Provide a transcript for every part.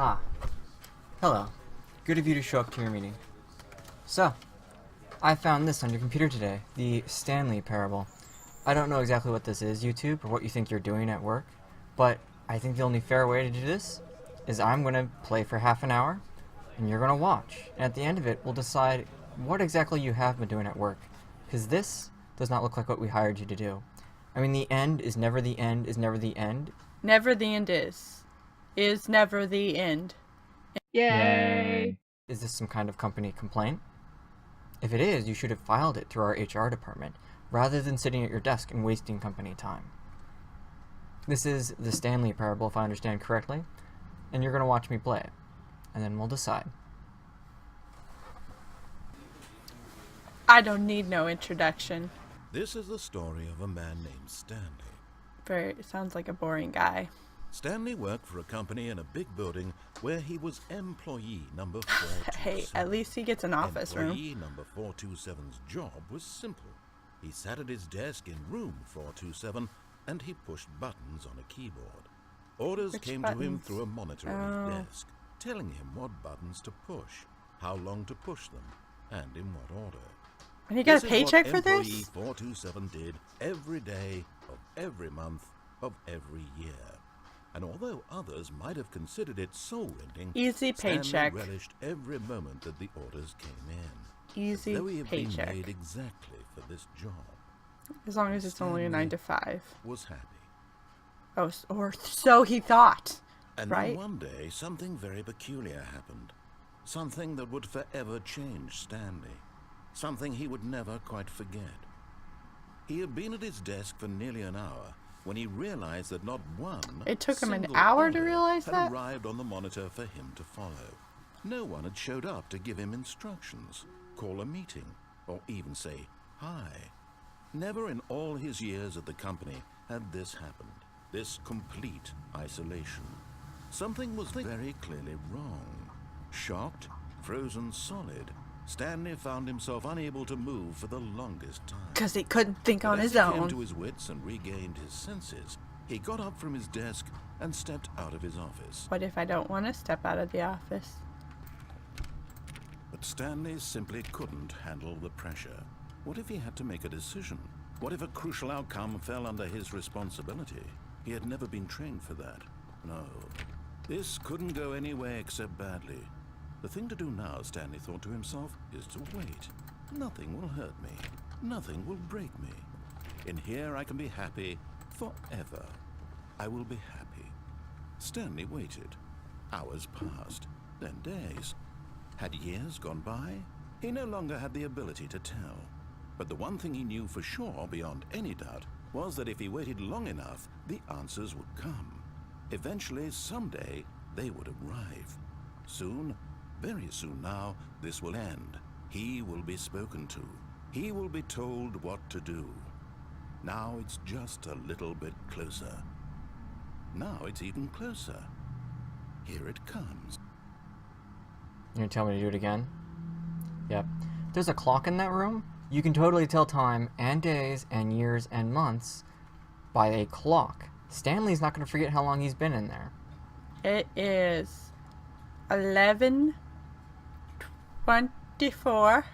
Ah, hello. Good of you to show up to your meeting. So, I found this on your computer today, the Stanley parable. I don't know exactly what this is, YouTube, or what you think you're doing at work, but I think the only fair way to do this is I'm going to play for half an hour, and you're going to watch. And at the end of it, we'll decide what exactly you have been doing at work, because this does not look like what we hired you to do. I mean, the end is never the end is never the end. Never the end is never the end. Yay! Is this some kind of company complaint? If it is, you should have filed it through our HR department, rather than sitting at your desk and wasting company time. This is the Stanley parable, if I understand correctly, and you're going to watch me play it, and then we'll decide. I don't need no introduction. This is the story of a man named Stanley. It sounds like a boring guy. Stanley worked for a company in a big building where he was employee number 427. Hey, at least he gets an office room. Employee number 427's job was simple. He sat at his desk in room 427 and he pushed buttons on a keyboard. Orders came to him through a monitor on his desk, telling him what buttons to push, how long to push them, and in what order. And he got a paycheck for this? Employee 427 did every day of every month of every year. And although others might have considered it soul-rending, Easy paycheck. Stanley relished every moment that the orders came in. Easy Though he had been paycheck. made exactly for this job, As long as it's only a 9 to 5. was happy. Oh, or so he thought. And Right? then one day, something very peculiar happened. Something that would forever change Stanley. Something he would never quite forget. He had been at his desk for nearly an hour when he realized that not one It took him an single hour to order realize had that? arrived on the monitor for him to follow. No one had showed up to give him instructions, call a meeting, or even say hi. Never in all his years at the company had this happened, this complete isolation. Something was very clearly wrong. Shocked, frozen solid, Stanley found himself unable to move for the longest time. Because he couldn't think on But his as he came own. to his wits and regained his senses, he got up from his desk and stepped out of his office. What if I don't want to step out of the office? But Stanley simply couldn't handle the pressure. What if he had to make a decision? What if a crucial outcome fell under his responsibility? He had never been trained for that. No, this couldn't go any way except badly. The thing to do now, Stanley thought to himself, is to wait. Nothing will hurt me. Nothing will break me. In here I can be happy forever. I will be happy. Stanley waited. Hours passed, then days. Had years gone by? He no longer had the ability to tell. But the one thing he knew for sure, beyond any doubt, was that if he waited long enough, the answers would come. Eventually, someday, they would arrive. Soon, very soon now, this will end. He will be spoken to. He will be told what to do. Now it's just a little bit closer. Now it's even closer. Here it comes. You're going to tell me to do it again? Yep. There's a clock in that room. You can totally tell time and days and years and months by a clock. Stanley's not going to forget how long he's been in there. It is 11:24.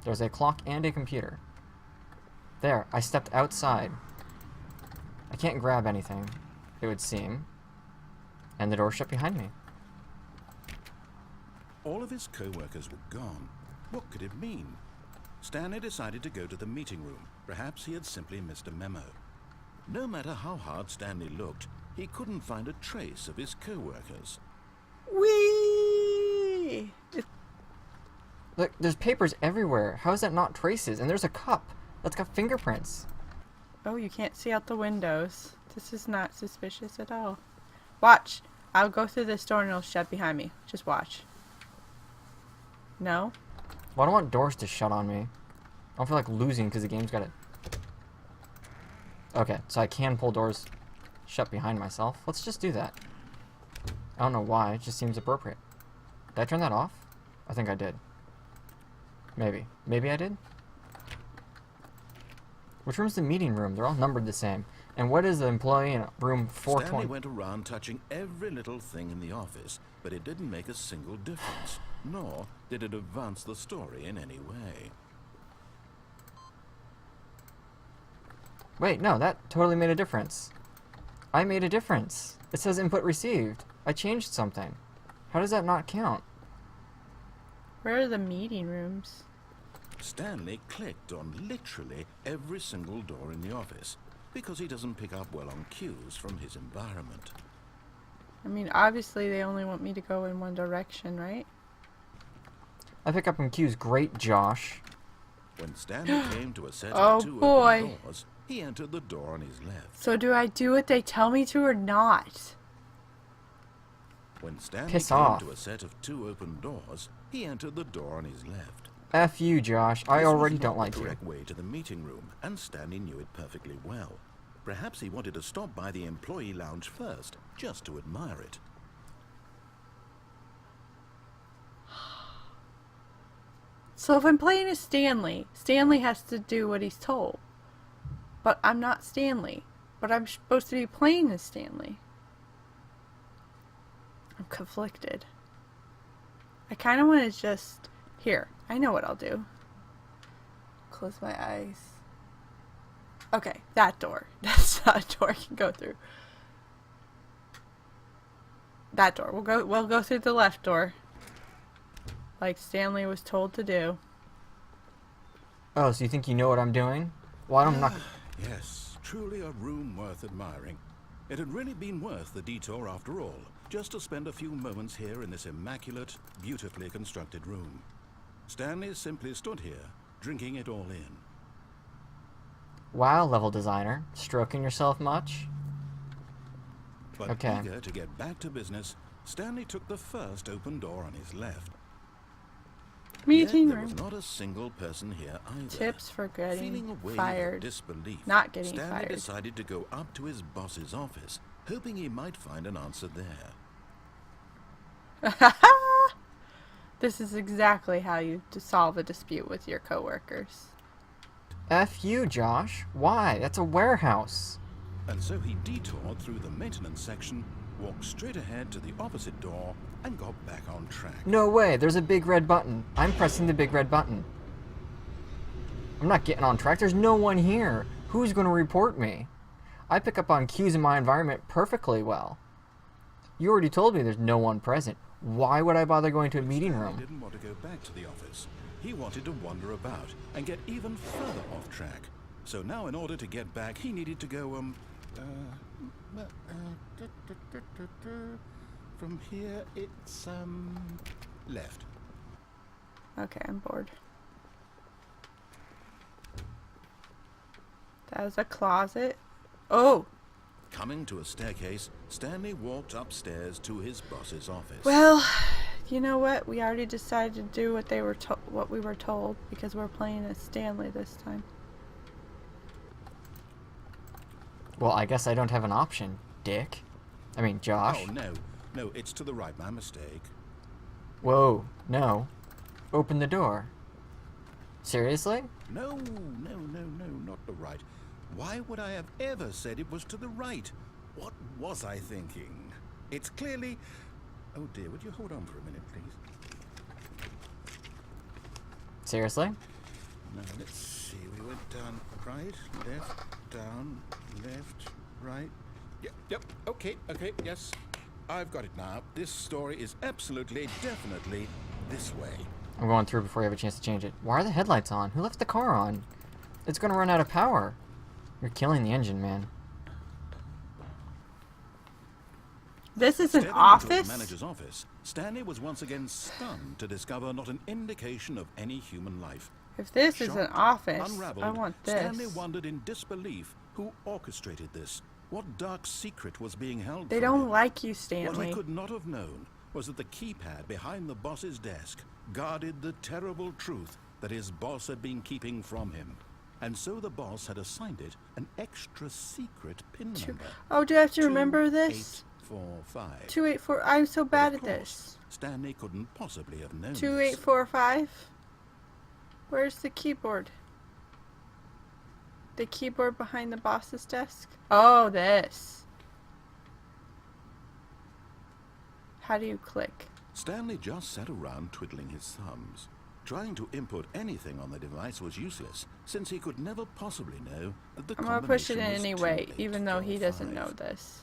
There's a clock and a computer. There, I stepped outside. I can't grab anything, it would seem. And the door shut behind me. All of his co-workers were gone. What could it mean? Stanley decided to go to the meeting room. Perhaps he had simply missed a memo. No matter how hard Stanley looked, he couldn't find a trace of his co-workers. Whee! Look, there's papers everywhere. How is that not traces? And there's a cup that's got fingerprints. Oh, you can't see out the windows. This is not suspicious at all. Watch. I'll go through this door and it'll shut behind me. Just watch. No? Well, I don't want doors to shut on me. I don't feel like losing because the game's got it. Okay, so I can pull doors shut behind myself. Let's just do that. I don't know why, it just seems appropriate. Did I turn that off? I think I did. Maybe. Maybe I did? Which room's the meeting room? They're all numbered the same. And what is the employee in room Stanley 420? went around touching every little thing in the office, but it didn't make a single difference, nor did it advance the story in any way. Wait, no, that totally made a difference. I made a difference. It says input received. I changed something. How does that not count? Where are the meeting rooms? Stanley clicked on literally every single door in the office, because he doesn't pick up well on cues from his environment. I mean, obviously they only want me to go in one direction, right? I pick up on cues. Great, Josh. When Stanley came to a set Oh, of two boy. open doors, he entered the door on his left. So do I do what they tell me to or not? When Stanley Piss came off. to a set of two open doors, he entered the door on his left. F you, Josh. I This was already not don't like the you. correct way to the meeting room, and Stanley knew it perfectly well. Perhaps he wanted to stop by the employee lounge first, just to admire it. So if I'm playing as Stanley, Stanley has to do what he's told. But I'm not Stanley. But I'm supposed to be playing as Stanley. I'm conflicted. I kind of want to just... Here, I know what I'll do. Close my eyes. Okay, that door. That's not a door I can go through. That door. We'll go through the left door. Like Stanley was told to do. Oh, so you think you know what I'm doing? Well, I'm not... Yes, truly a room worth admiring. It had really been worth the detour after all, just to spend a few moments here in this immaculate, beautifully constructed room. Stanley simply stood here, drinking it all in. Wow, level designer. Stroking yourself much? But Okay. eager to get back to business, Stanley took the first open door on his left. Meeting Yet there room. was not a single person here either. Tips for Feeling getting a wave fired. of disbelief, Not getting Stanley fired. decided to go up to his boss's office, hoping he might find an answer there. This is exactly how you solve a dispute with your coworkers. F you, Josh. Why? That's a warehouse. And so he detoured through the maintenance section, walked straight ahead to the opposite door, and got back on track. No way, there's a big red button. I'm pressing the big red button. I'm not getting on track. There's no one here. Who's going to report me? I pick up on cues in my environment perfectly well. You already told me there's no one present. Why would I bother going to a meeting He room? didn't want to go back to the office. He wanted to wander about and get even further off track. So now in order to get back, he needed to go, from here, it's, left. Okay, I'm bored. That was a closet. Oh! Coming to a staircase, Stanley walked upstairs to his boss's office. Well, you know what? We already decided to do what we were told because we're playing as Stanley this time. Well, I guess I don't have an option, Dick. I mean, Josh. Oh, no, it's to the right, my mistake. Whoa, no. Open the door. Seriously? No, not the right. Why would I have ever said it was to the right? What was I thinking? It's clearly... Oh dear, would you hold on for a minute, please? Seriously? Now, let's see. We went down right, left, down, left, right. Yep, okay, yes. I've got it now. This story is absolutely, definitely this way. I'm going through before you have a chance to change it. Why are the headlights on? Who left the car on? It's gonna run out of power. You're killing the engine, man. This is an Stepping into office? the manager's office, Stanley was once again stunned to discover not an indication of any human life. If this is an Shocked, office, unraveled, I want this. Stanley wondered in disbelief who orchestrated this. What dark secret was being held They from don't him? like you, What he Stanley. could not have known was that the keypad behind the boss's desk guarded the terrible truth that his boss had been keeping from him. And so the boss had assigned it an extra secret pin number. Oh, do I have to remember this? 2845. 284. I'm so But bad of at course, this. Stanley couldn't possibly have known this. 2, 8, 4, 2845. Where's the keyboard? The keyboard behind the boss's desk? Oh, this. How do you click? Stanley just sat around twiddling his thumbs. Trying to input anything on the device was useless, since he could never possibly know that the I'm gonna push it in combination was anyway, too late even though to he doesn't know five. this.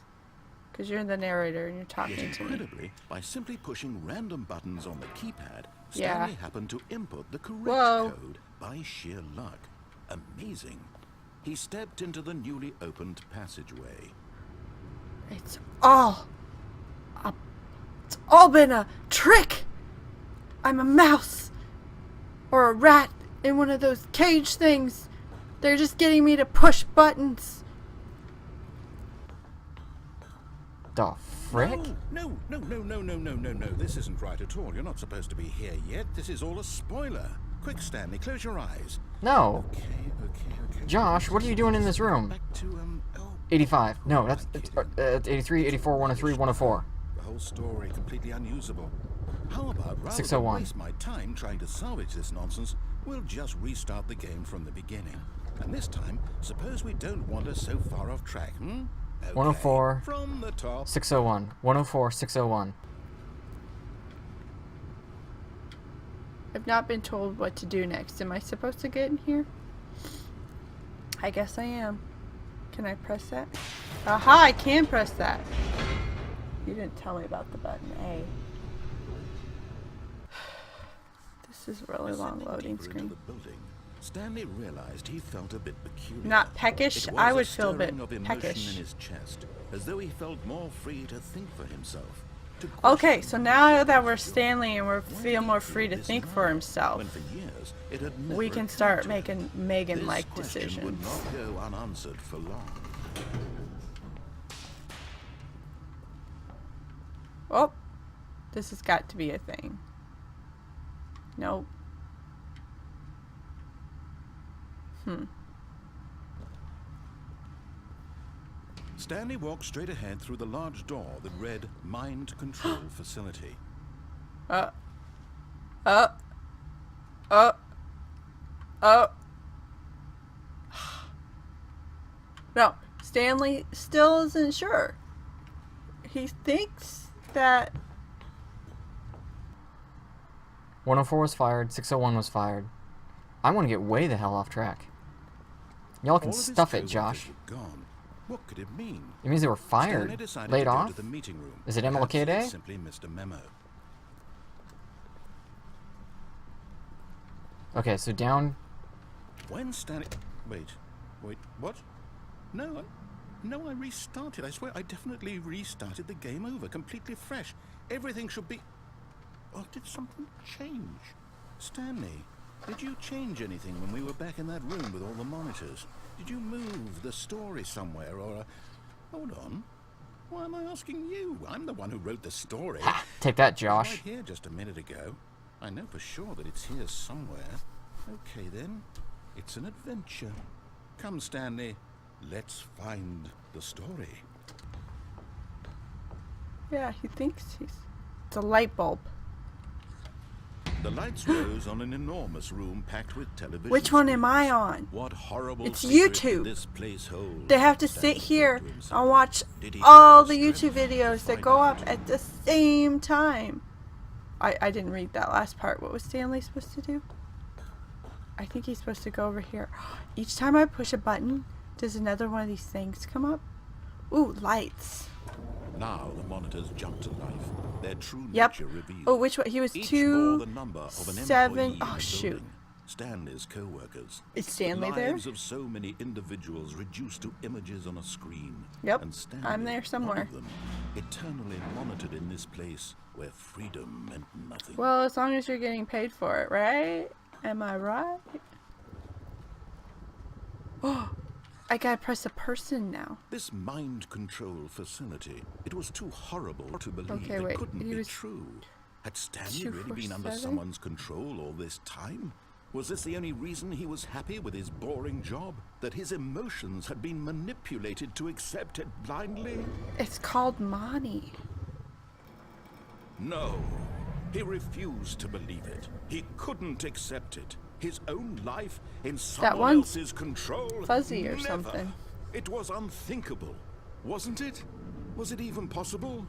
Because you're the narrator and you're Yet talking to me. incredibly, by simply pushing random buttons on the keypad, Yeah. Stanley happened to input the correct Whoa. code by sheer luck. Amazing. He stepped into the newly opened passageway. It's all been a trick. I'm a mouse or a rat in one of those cage things. They're just getting me to push buttons. The frick? No. This isn't right at all. You're not supposed to be here yet. This is all a spoiler. Quick, Stanley, close your eyes. No. Okay. Josh, what are you doing in this room? Back to, 85. No, that's 83, 84, 103, 104. The whole story completely unusable. How about, rather than 601. waste my time trying to salvage this nonsense, we'll just restart the game from the beginning. And this time, suppose we don't wander so far off track, hmm? Okay, 104. From the top. 601. 104, 601. I've not been told what to do next. Am I supposed to get in here? I guess I am. Can I press that? Aha, I can press that. You didn't tell me about the button A. This is a really long Ascending loading deeper into screen. the building, Stanley realized he felt a bit peculiar. Not peckish? It was I would feel a bit stirring of emotion peckish. in his chest, as though he felt more free to think for himself. to Okay, question so now that we're himself. Stanley and we feel more free to This think now, for himself, when for years it had we never can occurred start to making him. Megan-like This question would decisions. not go unanswered for long. Oh, this has got to be a thing. Nope. Stanley walked straight ahead through the large door that read Mind Control Facility. No, Stanley still isn't sure. He thinks that 104 was fired, 601 was fired. I want to get way the hell off track. Y'all can All of his stuff it, co-workers Josh. were gone. What could it mean? It means they were Stanley fired, decided laid to go off. to the meeting room. Is it Perhaps MLK Day? he simply missed a memo. Okay, so down. When Stanley... Wait, what? No, I restarted. I swear, I definitely restarted the game over, completely fresh. Everything should be... Oh, did something change? Stanley, did you change anything when we were back in that room with all the monitors? Did you move the story somewhere, or... Hold on. Why am I asking you? I'm the one who wrote the story. Ha! Take that, It was right Josh. here just a minute ago. I know for sure that it's here somewhere. Okay then, it's an adventure. Come, Stanley, let's find the story. yeah, he thinks it's a light bulb. The lights rose on an enormous room packed with television. Which one am I screens. on? What horrible It's secret YouTube. did this place hold? They have to Stanley sit here thought to himself. and watch Did he all have the the YouTube strength to videos that find go out? up at the same time. I didn't read that last part. What was Stanley supposed to do? I think he's supposed to go over here. Each time I push a button, does another one of these things come up? Ooh, lights. Now the monitors jumped to life. Their true Yep. nature revealed. Oh, which one? He was Each bore 2, the number of an 7. employee in Oh, the shoot. building. Stanley's co-workers. Is Stanley there? Lives of so many individuals reduced to images on a screen. Yep, And Stanley, I'm there one somewhere. of them, eternally monitored in this place where freedom meant nothing. Well, as long as you're getting paid for it, right? Am I right? Oh, I gotta press a person now. This mind control facility, it was too horrible to believe. Okay, it wait, couldn't he be was true. Had Stanley really been under 247? someone's control all this time? Was this the only reason he was happy with his boring job? That his emotions had been manipulated to accept it blindly? It's called money. No. He refused to believe it. He couldn't accept it. His own life in That someone one's else's control? fuzzy or Never. something. It was unthinkable, wasn't it? Was it even possible?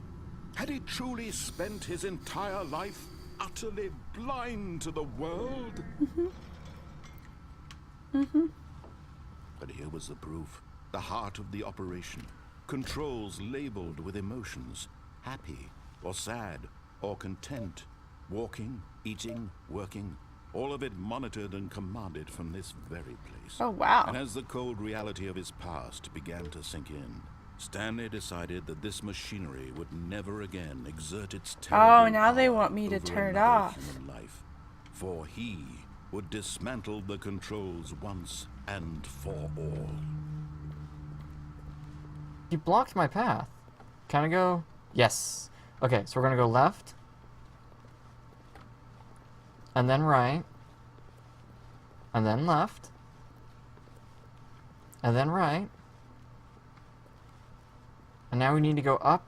Had he truly spent his entire life utterly blind to the world? But here was the proof. The heart of the operation. Controls labeled with emotions. Happy, or sad, or content. Walking, eating, working. All of it monitored and commanded from this very place. Oh, wow. And as the cold reality of his past began to sink in, Stanley decided that this machinery would never again exert its terrible Oh, now they power want me to over turn it another off. human life. For he would dismantle the controls once and for all. You blocked my path. Can I go? Yes. Okay, so we're gonna go left. And then right. And then left. And then right. And now we need to go up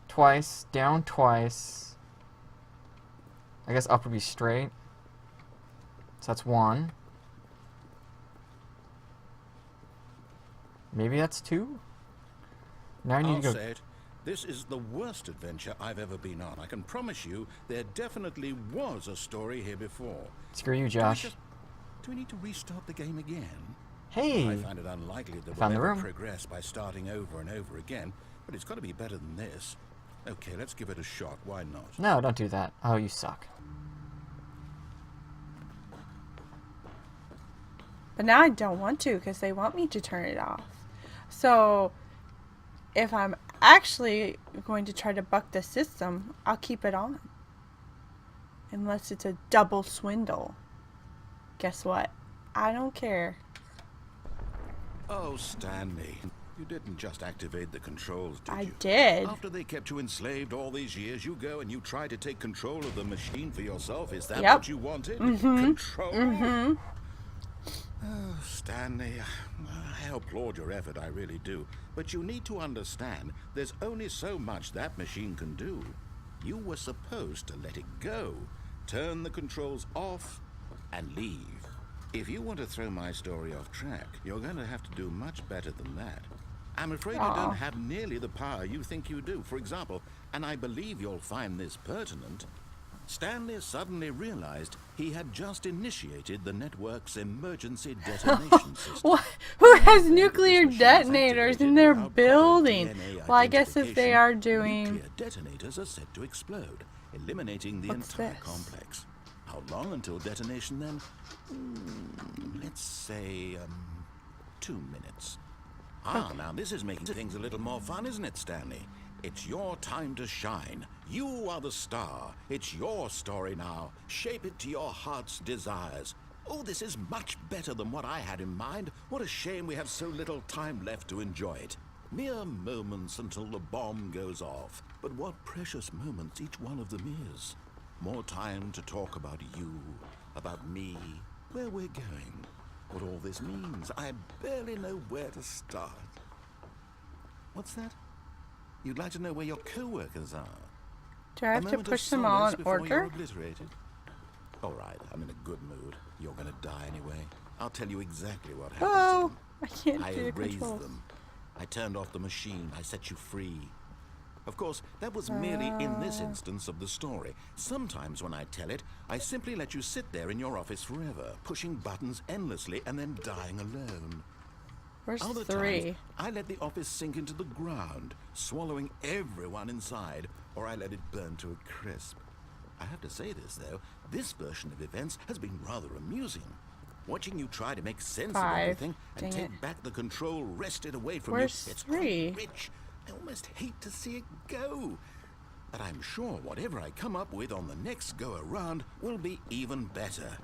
twice, down twice. I guess up would be straight. So that's 1. Maybe that's 2? Now I need I'll to go. say it. This is the worst adventure I've ever been on. I can promise you there definitely was a story here before. Screw you, Josh. Do we need to restart the game again? Hey! I find it unlikely that Found we'll the ever room. progress by starting over and over again, but it's got to be better than this. Okay, let's give it a shot. Why not? No, don't do that. Oh, you suck. But now I don't want to because they want me to turn it off. So if I'm actually going to try to buck the system, I'll keep it on. Unless it's a double swindle. Guess what? I don't care. Oh, Stanley, you didn't just activate the controls, did I you? did. After they kept you enslaved all these years, you go and you try to take control of the machine for yourself. Is that Yep. what you wanted? Control? Oh, Stanley, I applaud your effort, I really do. But you need to understand, there's only so much that machine can do. You were supposed to let it go, turn the controls off, and leave. If you want to throw my story off track, you're going to have to do much better than that. I'm afraid you don't have nearly the power you think you do. For example, and I believe you'll find this pertinent, Stanley suddenly realized he had just initiated the network's emergency detonation system. What? Who has nuclear detonators in their building? Well, I guess if they are doing... Nuclear detonators are set to explode, eliminating the What's entire this? complex. How long until detonation then? Let's say, 2 minutes. Now this is making things a little more fun, isn't it, Stanley? It's your time to shine. You are the star. It's your story now. Shape it to your heart's desires. Oh, this is much better than what I had in mind. What a shame we have so little time left to enjoy it. Mere moments until the bomb goes off. But what precious moments each one of them is. More time to talk about you, about me, where we're going, what all this means. I barely know where to start. What's that? You'd like to know where your co-workers are? Do I have to push them all in order? All right, I'm in a good mood. You're gonna die anyway. I'll tell you exactly what happened. Whoa! I can't I do the erased controls. them. I turned off the machine. I set you free. Of course, that was merely in this instance of the story. Sometimes when I tell it, I simply let you sit there in your office forever, pushing buttons endlessly and then dying alone. Where's Other 3? times, I let the office sink into the ground, swallowing everyone inside, or I let it burn to a crisp. I have to say this, though, this version of events has been rather amusing. Watching you try to make sense 5. of everything and Dang take it. back the control wrested away from Where's you, it's 3? quite rich. I almost hate to see it go. But I'm sure whatever I come up with on the next go-around will be even better.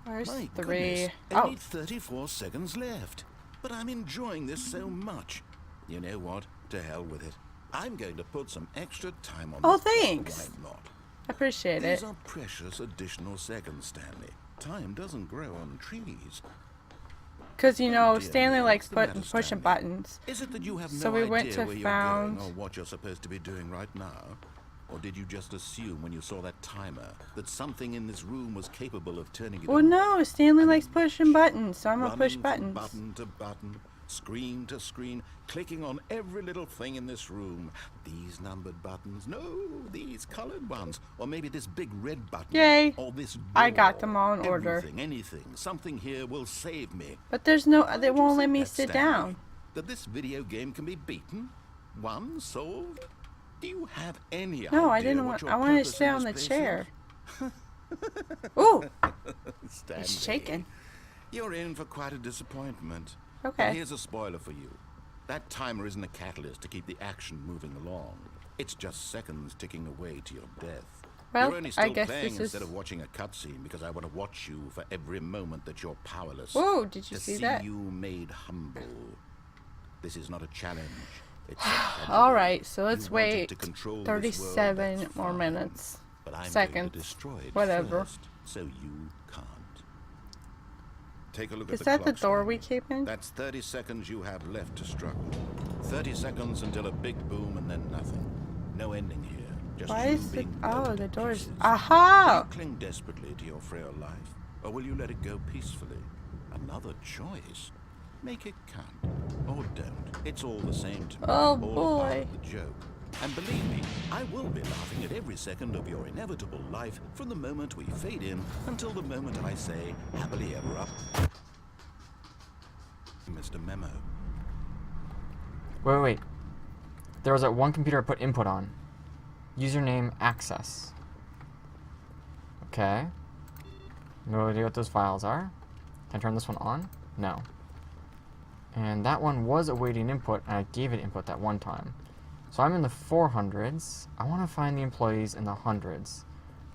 Where's My 3? goodness, Oh, only 34 seconds left. But I'm enjoying this so much. You know what? To hell with it. I'm going to put some extra time on Oh, this. thanks. Why not? appreciate it. These are precious additional seconds, Stanley. Time doesn't grow on trees. Because, you know, Dear Stanley me, likes what's the matter, pushing Stanley? buttons. Is it that you have So no we idea went to where you're found- going or what you're supposed to be doing right now? Or did you just assume when you saw that timer that something in this room was capable of turning it Well, on? no, Stanley likes pushing buttons, so I'm gonna Running push from buttons. button to button, screen to screen, clicking on every little thing in this room. These numbered buttons, no, these colored ones, or maybe this big red button. Yay. Or this door. I got them all in order. Everything, anything, something here will save me. But there's no, they Why would you won't let think me that, sit Stanley? down. That this video game can be beaten? Won? Solved? Do you have any idea? No, I didn't what want, your I wanted to purpose sit in on the this place chair. is? Ooh, Stanley, it's shaking. you're in for quite a disappointment. Okay. But here's a spoiler for you. That timer isn't a catalyst to keep the action moving along. It's just seconds ticking away to your death. Well, You're only I still guess playing this instead is... of watching a cutscene because I want to watch you for every moment that you're powerless. Whoa, did you to see that? you made humble. This is not a challenge. It's a tragedy. Alright, so let's You wanted wait to control this world, 37 that's more fine. minutes. But I'm going Seconds. to destroy it Whatever. first, so you can't. Take a look Is at that the clock, door we Stanley. came in? That's 30 seconds you have left to struggle. 30 seconds until a big boom and then nothing. No ending here. Just Why you is the... being Oh, blown the to door's... pieces. Aha! Will you cling desperately to your frail life, or will you let it go peacefully? Another choice. Make it count, or don't. It's all the same to me. Oh, all part boy. of the joke. And believe me, I will be laughing at every second of your inevitable life from the moment we fade in until the moment I say, happily ever up. Mr. Memo. Wait. There was that one computer I put input on. Username access. Okay. No idea what those files are. Can I turn this one on? No. And that one was awaiting input, and I gave it input that one time. So I'm in the 400s. I want to find the employees in the hundreds.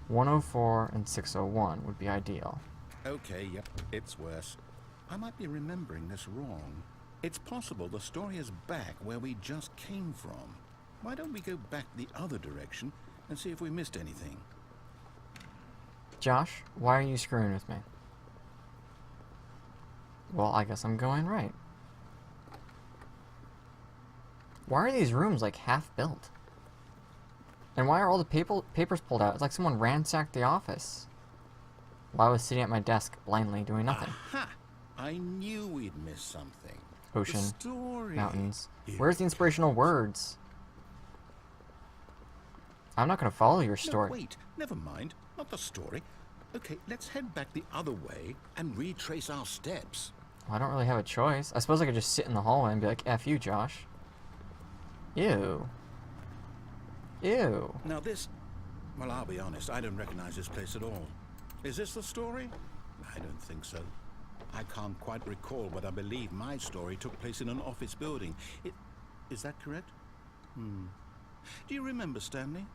104 and 601 would be ideal. Okay, yep, it's worse. I might be remembering this wrong. It's possible the story is back where we just came from. Why don't we go back the other direction and see if we missed anything? Josh, why are you screwing with me? Well, I guess I'm going right. Why are these rooms like half built? And why are all the papers pulled out? It's like someone ransacked the office. While I was sitting at my desk blindly doing nothing. Aha! I knew we'd miss something. Ocean, The story. mountains. Here Where's the it inspirational is. words? I'm not going to follow your No, story. wait, never mind. Not the story. Okay, let's head back the other way and retrace our steps. Well, I don't really have a choice. I suppose I could just sit in the hallway and be like, F you, Josh. Ew. Ew. Now this... Well, I'll be honest, I don't recognize this place at all. Is this the story? I don't think so. I can't quite recall, but I believe my story took place in an office building. Is that correct? Do you remember, Stanley?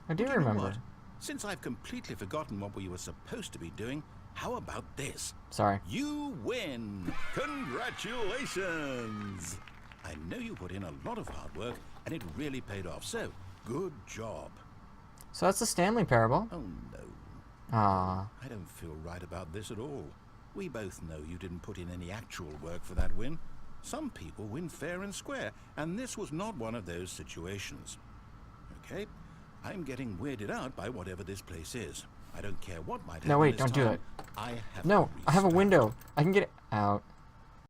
I do Well, you know remember. what? Since I've completely forgotten what we were supposed to be doing, how about this? Sorry. You win! Congratulations! I know you put in a lot of hard work, and it really paid off, so good job. So that's the Stanley parable. Oh no, Ah. I don't feel right about this at all. We both know you didn't put in any actual work for that win. Some people win fair and square, and this was not one of those situations. Okay, I'm getting weirded out by whatever this place is. I don't care what might happen. No, wait, this don't do time. it. I have No, to I have a restart. window. I can get it out.